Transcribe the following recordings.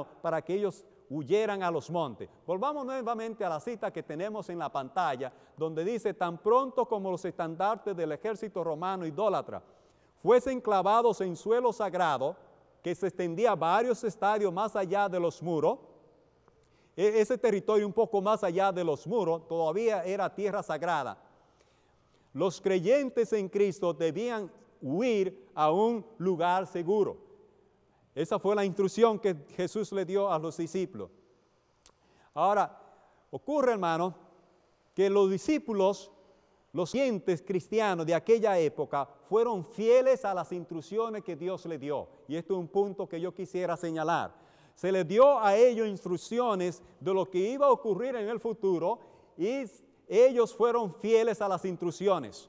cristianos para que ellos huyeran a los montes. Volvamos nuevamente a la cita que tenemos en la pantalla, donde dice: tan pronto como los estandartes del ejército romano idólatra fuesen clavados en suelo sagrado, que se extendía varios estadios más allá de los muros, ese territorio un poco más allá de los muros todavía era tierra sagrada. Los creyentes en Cristo debían huir a un lugar seguro. Esa fue la instrucción que Jesús le dio a los discípulos. Ahora, ocurre, hermano, que los discípulos, los creyentes cristianos de aquella época, fueron fieles a las instrucciones que Dios les dio. Y esto es un punto que yo quisiera señalar. Se les dio a ellos instrucciones de lo que iba a ocurrir en el futuro y ellos fueron fieles a las instrucciones.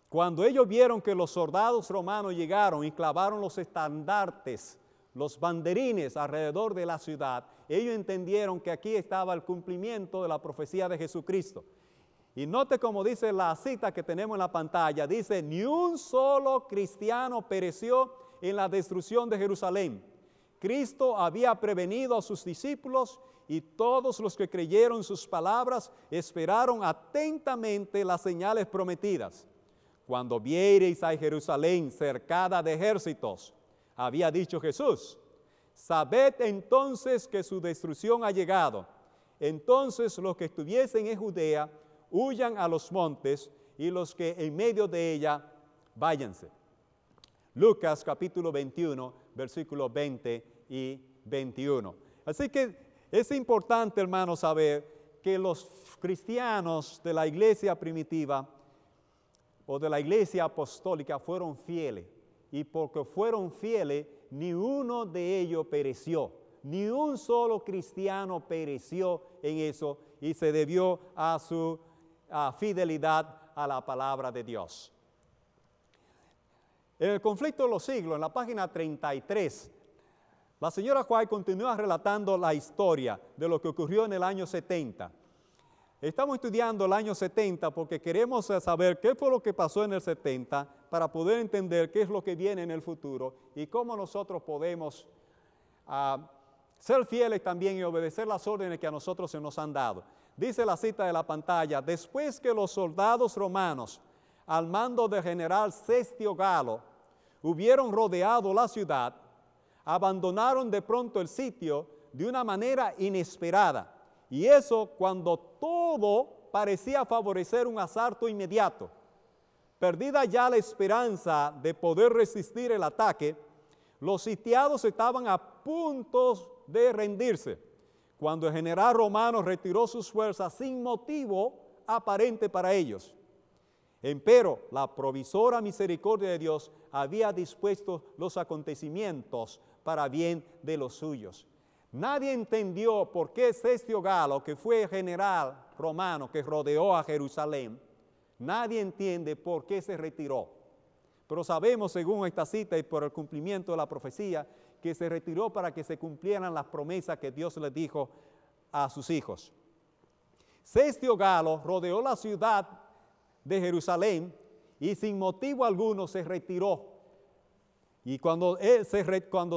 Cuando ellos vieron que los soldados romanos llegaron y clavaron los estandartes, los banderines alrededor de la ciudad, ellos entendieron que aquí estaba el cumplimiento de la profecía de Jesucristo. Y note como dice la cita que tenemos en la pantalla, dice: ni un solo cristiano pereció en la destrucción de Jerusalén. Cristo había prevenido a sus discípulos y todos los que creyeron sus palabras esperaron atentamente las señales prometidas. Cuando viereis a Jerusalén cercada de ejércitos, había dicho Jesús, sabed entonces que su destrucción ha llegado. Entonces los que estuviesen en Judea huyan a los montes, y los que en medio de ella váyanse. Lucas capítulo 21, versículos 20 y 21. Así que es importante, hermanos, saber que los cristianos de la iglesia primitiva o de la iglesia apostólica fueron fieles. Y porque fueron fieles, ni uno de ellos pereció. Ni un solo cristiano pereció en eso, y se debió a su fidelidad a la palabra de Dios. En el conflicto de los siglos, en la página 33, la señora White continúa relatando la historia de lo que ocurrió en el año 70. Estamos estudiando el año 70 porque queremos saber qué fue lo que pasó en el 70 para poder entender qué es lo que viene en el futuro y cómo nosotros podemos ser fieles también y obedecer las órdenes que a nosotros se nos han dado. Dice la cita de la pantalla: después que los soldados romanos, al mando del general Cestio Galo, hubieron rodeado la ciudad, abandonaron de pronto el sitio de una manera inesperada. Y eso cuando todo parecía favorecer un asalto inmediato. Perdida ya la esperanza de poder resistir el ataque, los sitiados estaban a punto de rendirse, cuando el general romano retiró sus fuerzas sin motivo aparente para ellos. Empero, la provisora misericordia de Dios había dispuesto los acontecimientos para bien de los suyos. Nadie entendió por qué Cestio Galo, que fue el general romano que rodeó a Jerusalén, nadie entiende por qué se retiró. Pero sabemos, según esta cita y por el cumplimiento de la profecía, que se retiró para que se cumplieran las promesas que Dios les dijo a sus hijos. Cestio Galo rodeó la ciudad de Jerusalén y sin motivo alguno se retiró. Y cuando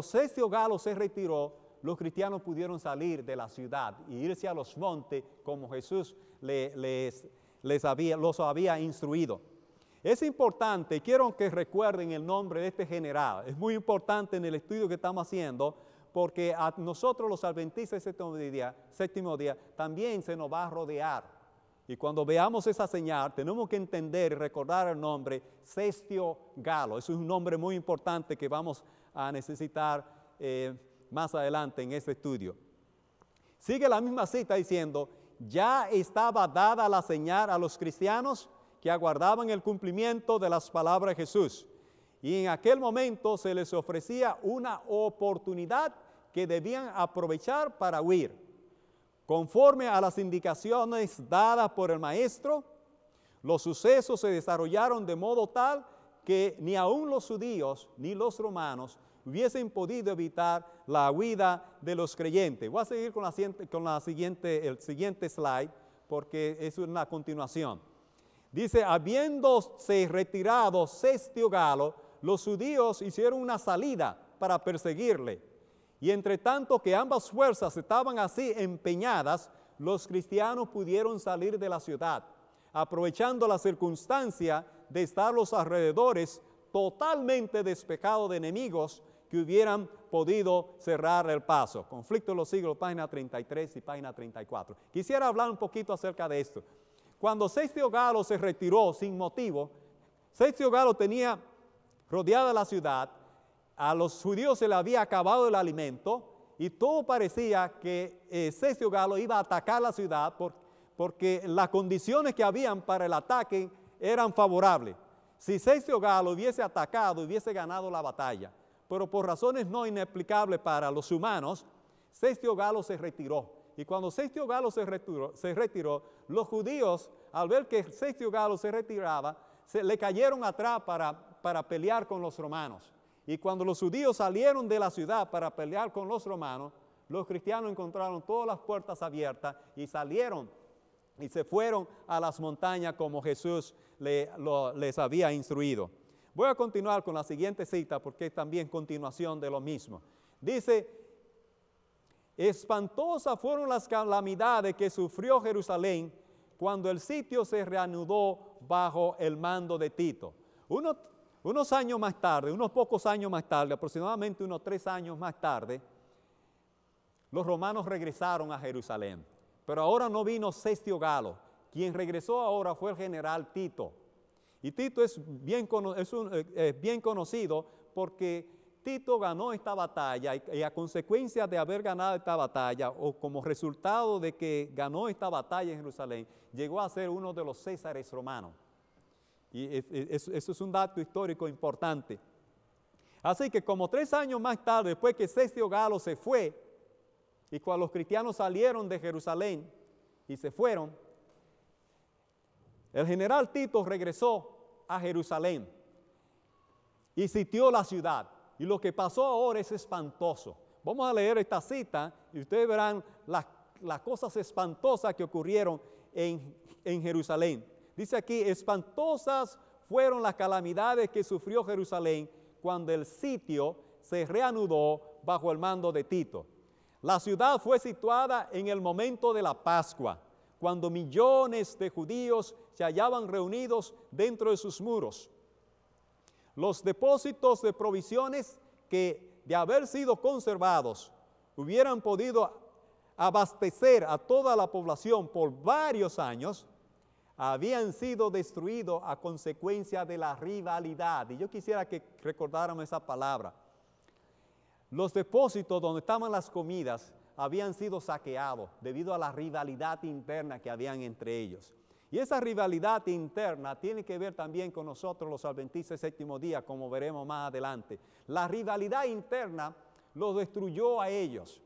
Cestio Galo se retiró, los cristianos pudieron salir de la ciudad y irse a los montes como Jesús los había instruido. Es importante, quiero que recuerden el nombre de este general. Es muy importante en el estudio que estamos haciendo porque a nosotros los adventistas del séptimo día también se nos va a rodear. Y cuando veamos esa señal tenemos que entender y recordar el nombre Cestio Galo. Eso es un nombre muy importante que vamos a necesitar más adelante en este estudio. Sigue la misma cita diciendo: ya estaba dada la señal a los cristianos que aguardaban el cumplimiento de las palabras de Jesús. Y en aquel momento se les ofrecía una oportunidad que debían aprovechar para huir. Conforme a las indicaciones dadas por el maestro, los sucesos se desarrollaron de modo tal que ni aun los judíos ni los romanos hubiesen podido evitar la huida de los creyentes. Voy a seguir con el siguiente slide porque es una continuación. Dice: habiéndose retirado Cestio Galo, los judíos hicieron una salida para perseguirle. Y entre tanto que ambas fuerzas estaban así empeñadas, los cristianos pudieron salir de la ciudad, aprovechando la circunstancia de estar los alrededores totalmente despejados de enemigos que hubieran podido cerrar el paso. Conflicto de los Siglos, página 33 y página 34. Quisiera hablar un poquito acerca de esto. Cuando Cestio Galo se retiró sin motivo, Cestio Galo tenía rodeada la ciudad, a los judíos se le había acabado el alimento y todo parecía que Cestio Galo iba a atacar la ciudad porque las condiciones que habían para el ataque eran favorables. Si Cestio Galo hubiese atacado, hubiese ganado la batalla. Pero por razones no inexplicables para los humanos, Cestio Galo se retiró. Y cuando Cestio Galo se retiró, los judíos, al ver que Cestio Galo se retiraba, le cayeron atrás para pelear con los romanos. Y cuando los judíos salieron de la ciudad para pelear con los romanos, los cristianos encontraron todas las puertas abiertas y salieron y se fueron a las montañas como Jesús les había instruido. Voy a continuar con la siguiente cita porque es también continuación de lo mismo. Dice, espantosas fueron las calamidades que sufrió Jerusalén cuando el sitio se reanudó bajo el mando de Tito. Unos años más tarde, unos pocos años más tarde, aproximadamente unos 3 años más tarde, los romanos regresaron a Jerusalén. Pero ahora no vino Cestio Galo. Quien regresó ahora fue el general Tito. Y Tito es bien conocido porque Tito ganó esta batalla y a consecuencia de haber ganado esta batalla o como resultado de que ganó esta batalla en Jerusalén, llegó a ser uno de los césares romanos. Y eso es un dato histórico importante. Así que como 3 años más tarde, después que Cestio Galo se fue, y cuando los cristianos salieron de Jerusalén y se fueron, el general Tito regresó a Jerusalén y sitió la ciudad. Y lo que pasó ahora es espantoso. Vamos a leer esta cita y ustedes verán las cosas espantosas que ocurrieron en Jerusalén. Dice aquí, espantosas fueron las calamidades que sufrió Jerusalén cuando el sitio se reanudó bajo el mando de Tito. La ciudad fue situada en el momento de la Pascua, cuando millones de judíos se hallaban reunidos dentro de sus muros. Los depósitos de provisiones que, de haber sido conservados, hubieran podido abastecer a toda la población por varios años, habían sido destruidos a consecuencia de la rivalidad. Y yo quisiera que recordáramos esa palabra. Los depósitos donde estaban las comidas habían sido saqueados debido a la rivalidad interna que habían entre ellos. Y esa rivalidad interna tiene que ver también con nosotros los adventistas del séptimo día, como veremos más adelante. La rivalidad interna los destruyó a ellos.